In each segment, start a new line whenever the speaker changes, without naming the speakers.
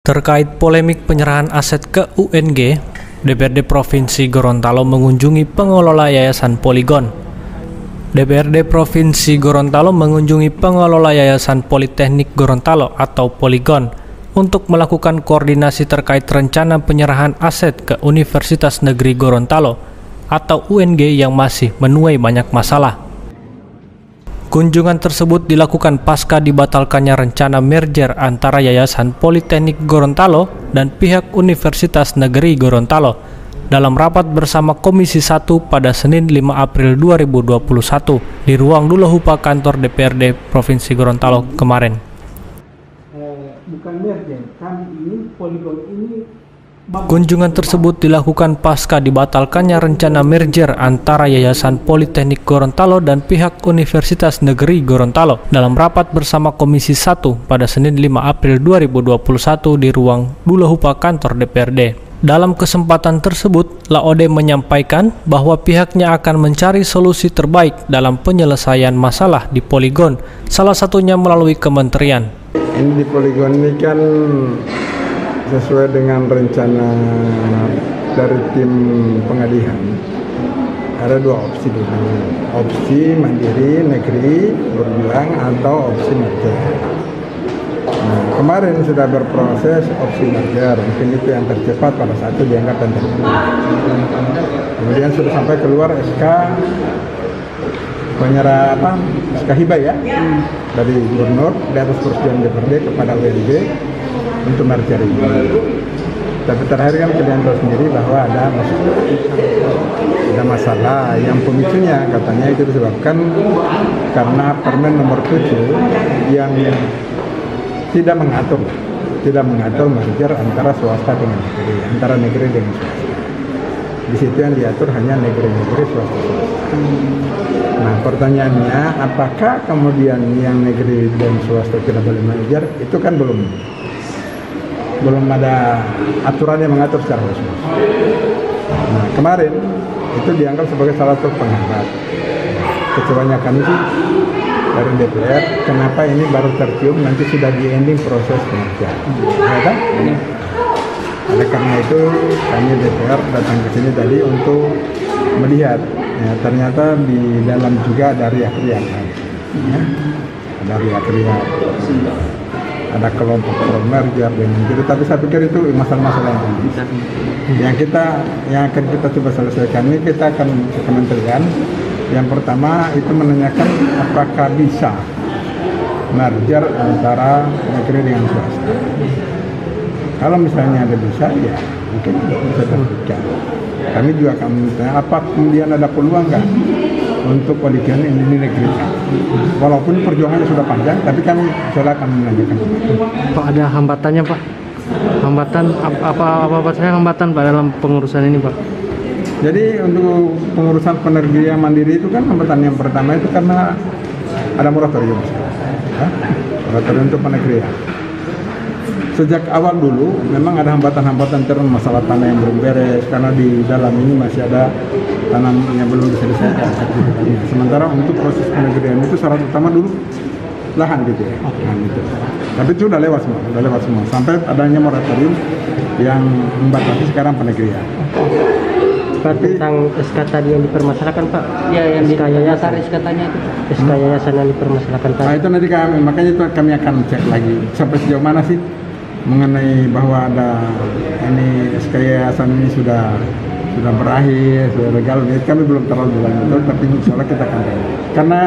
Terkait polemik penyerahan aset ke UNG, DPRD Provinsi Gorontalo mengunjungi pengelola Yayasan Polygon. DPRD Provinsi Gorontalo mengunjungi pengelola Yayasan Politeknik Gorontalo atau Polygon untuk melakukan koordinasi terkait rencana penyerahan aset ke Universitas Negeri Gorontalo atau UNG yang masih menuai banyak masalah. Kunjungan tersebut dilakukan pasca dibatalkannya rencana merger antara Yayasan Politeknik Gorontalo dan pihak Universitas Negeri Gorontalo dalam rapat bersama Komisi 1 pada Senin 5 April 2021 di ruang Dulahupa kantor DPRD Provinsi Gorontalo kemarin.
Bukan merger, kami ini Polygon ini.
Kunjungan tersebut dilakukan pasca dibatalkannya rencana merger antara Yayasan Politeknik Gorontalo dan pihak Universitas Negeri Gorontalo dalam rapat bersama Komisi 1 pada Senin 5 April 2021 di ruang Dulahupa kantor DPRD. Dalam kesempatan tersebut, Laode menyampaikan bahwa pihaknya akan mencari solusi terbaik dalam penyelesaian masalah di Polygon, salah satunya melalui kementerian.
Ini di Polygon ini kan sesuai dengan rencana dari tim pengadilan, ada dua opsi dulu, opsi mandiri negeri berjuang atau opsi merger. Nah, kemarin sudah berproses opsi merger, mungkin itu yang tercepat pada saat itu dianggap dan tercepat. Kemudian sudah sampai keluar SK penyerah SK hibah ya dari gubernur di atas persetujuan DPRD kepada UNG untuk merger ini. Tapi terakhir kan kalian tahu sendiri bahwa ada masalah yang pemicunya katanya itu disebabkan karena Permen nomor 7 yang tidak mengatur merger antara swasta dengan negeri, antara negeri dengan swasta. Di situ yang diatur hanya negeri-negeri swasta. Nah, pertanyaannya apakah kemudian yang negeri dan swasta tidak boleh merger? Itu kan belum ada aturan yang mengatur secara khusus. Nah, kemarin itu dianggap sebagai salah satu penghambat. Kecewanya kami sih dari DPR, kenapa ini baru tercium nanti sudah di ending proses merger. Ya kan? Oleh karena itu kami DPR datang ke sini tadi untuk melihat. Ya, ternyata di dalam juga ada riak-riak. Ya, ada riak-riak. Ada kelompok pro merger dengan gitu, tapi saya pikir itu masalah-masalah yang teknis. Yang akan kita coba selesaikan ini, kita akan ke kementerian. Yang pertama itu menanyakan apakah bisa merger antara negeri dengan swasta. Kalau misalnya ada bisa, ya mungkin bisa terbuka. Kami juga akan bertanya, apa kemudian ada peluang nggak untuk Polygon ini negeri? Walaupun perjuangannya sudah panjang, tapi kami akan menanyakan.
Pak, ada hambatannya Pak? Hambatan apa saja hambatan Pak dalam pengurusan ini Pak?
Jadi untuk pengurusan penerbitan mandiri itu kan hambatan yang pertama itu karena ada moratorium. Ya? Moratorium untuk penegrian. Sejak awal dulu memang ada hambatan-hambatan terus masalah tanah yang belum beres karena di dalam ini masih ada tanam yang belum diselesaikan. Sementara untuk proses penegrian itu syarat utama dulu lahan gitu ya. Lahan itu. Tapi itu sudah lewat semua. Sampai adanya moratorium yang membatasi sekarang penegrian.
Pak, tentang SK tadi yang dipermasalahkan Pak?
Ya, yang
SK yayasan.
SK-nya itu.
SK yayasan yang dipermasalahkan Pak.
Nah itu nanti makanya itu kami akan cek lagi sampai sejauh mana sih mengenai bahwa ada ini SK yayasan ini sudah berakhir, sudah legal. Kami belum terlalu lanjut, tapi insya Allah kita akan lihat. Karena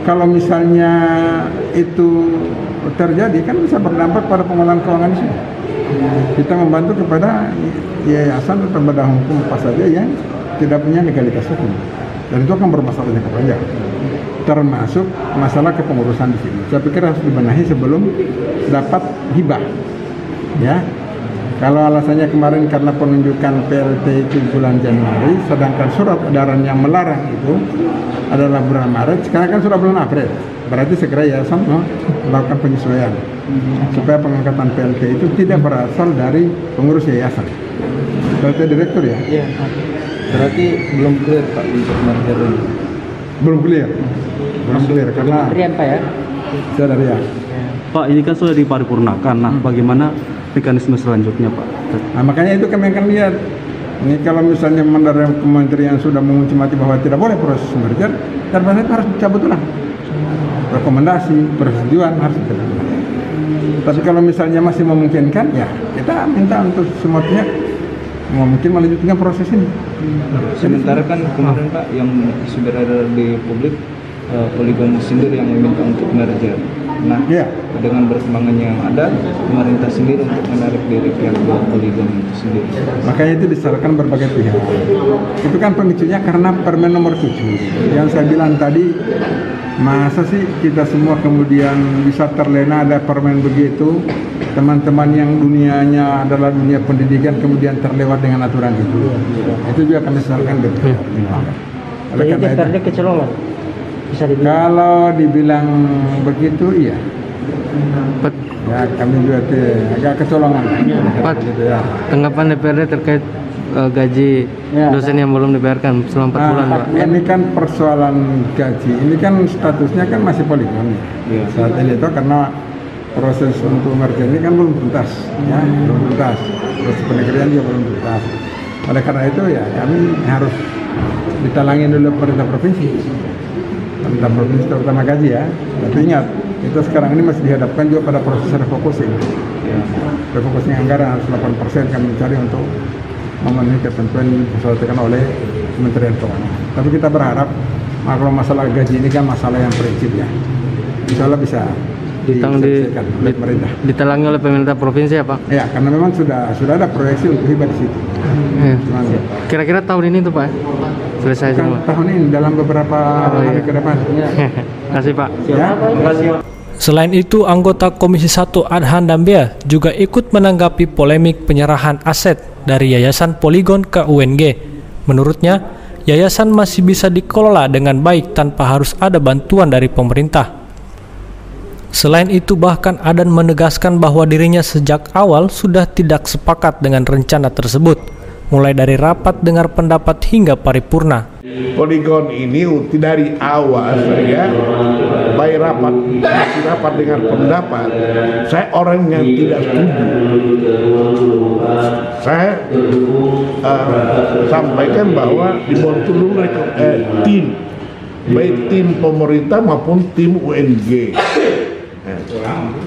kalau misalnya itu terjadi kan bisa berdampak pada pengolahan keuangan itu. Kita membantu kepada yayasan atau badan hukum apa saja yang tidak punya legalitas hukum, dan itu akan bermasalah jangka panjang. Termasuk masalah kepengurusan di sini. Saya pikir harus dibenahi sebelum dapat hibah. Ya, kalau alasannya kemarin karena penunjukan PLT itu bulan Januari, sedangkan surat edaran yang melarang itu adalah bulan Maret, sekarang kan sudah bulan April. Berarti segera yayasan melakukan penyesuaian supaya pengangkatan PLT itu tidak berasal dari pengurus yayasan. PLT direktur ya?
Iya. Berarti belum clear Pak untuk merger ini?
Belum clear karena
Kementerian Pak ya?
saya dari ya.
Pak, ini kan sudah diparipurnakan. Nah, bagaimana
mekanisme selanjutnya Pak?
Nah, makanya itu kami akan lihat. Ini kalau misalnya dari kementerian sudah mengunci mati bahwa tidak boleh proses merger, terpaksa itu harus dicabut ulang. Rekomendasi, persetujuan harus dicabut ulang. Tapi kalau misalnya masih memungkinkan, ya kita minta untuk semua pihak mungkin melanjutkan proses ini.
Sementara kan kemarin Pak yang sudah ada di publik, Polygon sendiri yang meminta untuk merger. Nah, dengan perkembangannya yang ada, pemerintah sendiri untuk menarik diri pihak Polygon sendiri.
Makanya itu disarankan berbagai pihak. Itu kan pemicunya karena Permen nomor 7. Yang saya bilang tadi, masa sih kita semua kemudian bisa terlena ada permen begitu, teman-teman yang dunianya adalah dunia pendidikan kemudian terlewat dengan aturan itu. Itu juga kami sarankan DPR. Oleh karena itu,
kecolongan. Bisa
kalau dibilang begitu, iya. Ya kami juga agak kecolongan.
Pak, tanggapan DPRD terkait gaji dosen yang belum dibayarkan selama 4 bulan, Pak.
Ini kan persoalan gaji. Ini kan statusnya kan masih Polygon. Saat ini itu karena proses untuk merger ini kan belum tuntas, ya, belum tuntas. Proses penegrian juga belum tuntas. Oleh karena itu ya kami harus ditalangin dulu pemerintah provinsi. Pemerintah provinsi terutama gaji ya. Tapi ingat, kita sekarang ini masih dihadapkan juga pada proses refocusing. Refocusing anggaran harus 8% kami mencari untuk memenuhi ketentuan yang disampaikan oleh Kementerian Keuangan. Tapi kita berharap, kalau masalah gaji ini kan masalah yang prinsip ya. Insya Allah bisa diselesaikan oleh pemerintah.
Ditalangi oleh pemerintah provinsi ya Pak?
Ya, karena memang sudah ada proyeksi untuk hibah di situ.
Kira-kira tahun ini tuh Pak? Selesai semua?
Tahun ini dalam beberapa hari ke depan.
Kasih Pak.
Ya,
Selain itu, anggota Komisi 1 Adhan Dambia juga ikut menanggapi polemik penyerahan aset dari Yayasan Polygon ke UNG. Menurutnya, yayasan masih bisa dikelola dengan baik tanpa harus ada bantuan dari pemerintah. Selain itu, bahkan Adhan menegaskan bahwa dirinya sejak awal sudah tidak sepakat dengan rencana tersebut, mulai dari rapat dengar pendapat hingga paripurna.
Polygon ini dari awal saya baik rapat dengan pendapat, saya orang yang tidak setuju. Saya sampaikan bahwa dibentuk dulu tim, baik tim pemerintah maupun tim UNG.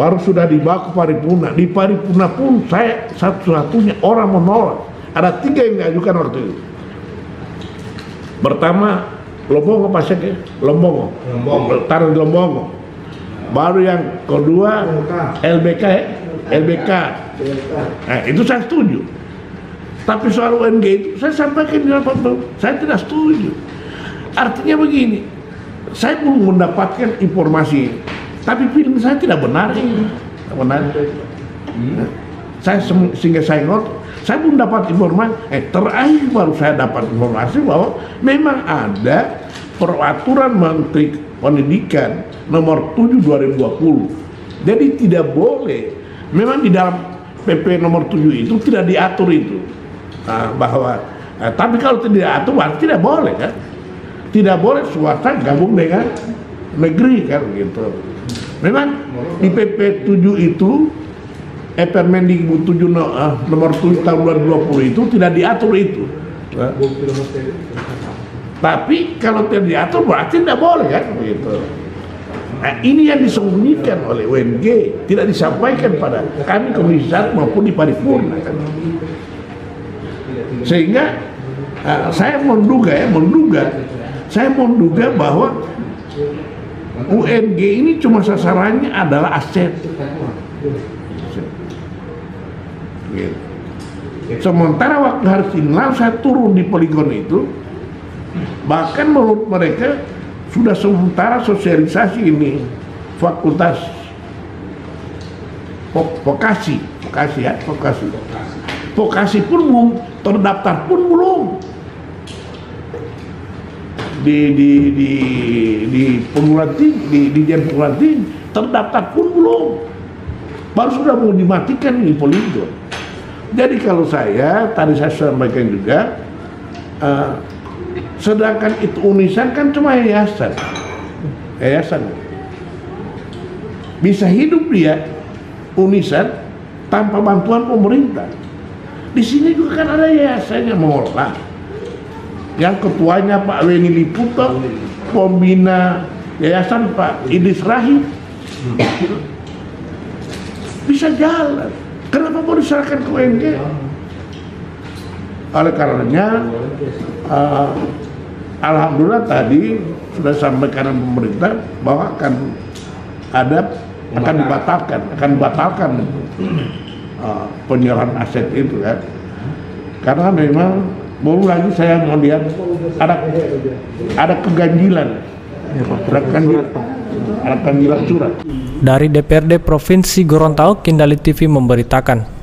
Baru sudah dibawa ke paripurna. Di paripurna pun saya satu-satunya orang menolak. Ada 3 yang diajukan waktu itu. Pertama, Lombongo Pasek ya? Lombongo. Taruh di Lombongo. Baru yang kedua, LBK ya? LBK. Nah, itu saya setuju. Tapi soal UNG itu, saya sampaikan di rapat, saya tidak setuju. Artinya begini, saya belum mendapatkan informasi, tapi film saya tidak benar. Sehingga saya ngot. Saya belum dapat informasi, terakhir baru saya dapat informasi bahwa memang ada peraturan Menteri Pendidikan nomor 7 2020. Jadi tidak boleh, memang di dalam PP nomor 7 itu tidak diatur itu. Tapi kalau tidak diatur, berarti tidak boleh kan? Tidak boleh swasta gabung dengan negeri kan gitu. Memang di PP 7 itu Permendikbud 7 nomor 7 tahun 2020 itu tidak diatur itu. Tapi kalau tidak diatur berarti tidak boleh kan begitu. Nah, ini yang disembunyikan oleh UNG, tidak disampaikan pada kami Komisi 1 maupun di paripurna kan. Sehingga saya menduga bahwa UNG ini cuma sasarannya adalah aset. Sementara waktu hari Senin saya turun di Polygon itu, bahkan menurut mereka sudah sementara sosialisasi ini fakultas vokasi pun belum terdaftar pun belum di perguruan tinggi, di Jen perguruan tinggi terdaftar pun belum, baru sudah mau dimatikan di Polygon. Jadi kalau tadi saya sampaikan juga, sedangkan itu Unisan kan cuma yayasan bisa hidup dia Unisan tanpa bantuan pemerintah. Di sini juga kan ada yayasan yang mengelola, yang ketuanya Pak Weni Liputo, pembina yayasan Pak Idris Rahim. Bisa jalan. Kenapa mau diserahkan ke UNG? Oleh karenanya, alhamdulillah tadi sudah sampaikan pemerintah bahwa akan dibatalkan penyerahan aset itu kan. Karena memang baru lagi saya melihat ada keganjilan. Ada panggilan surat.
Dari DPRD Provinsi Gorontalo, Kendali TV memberitakan.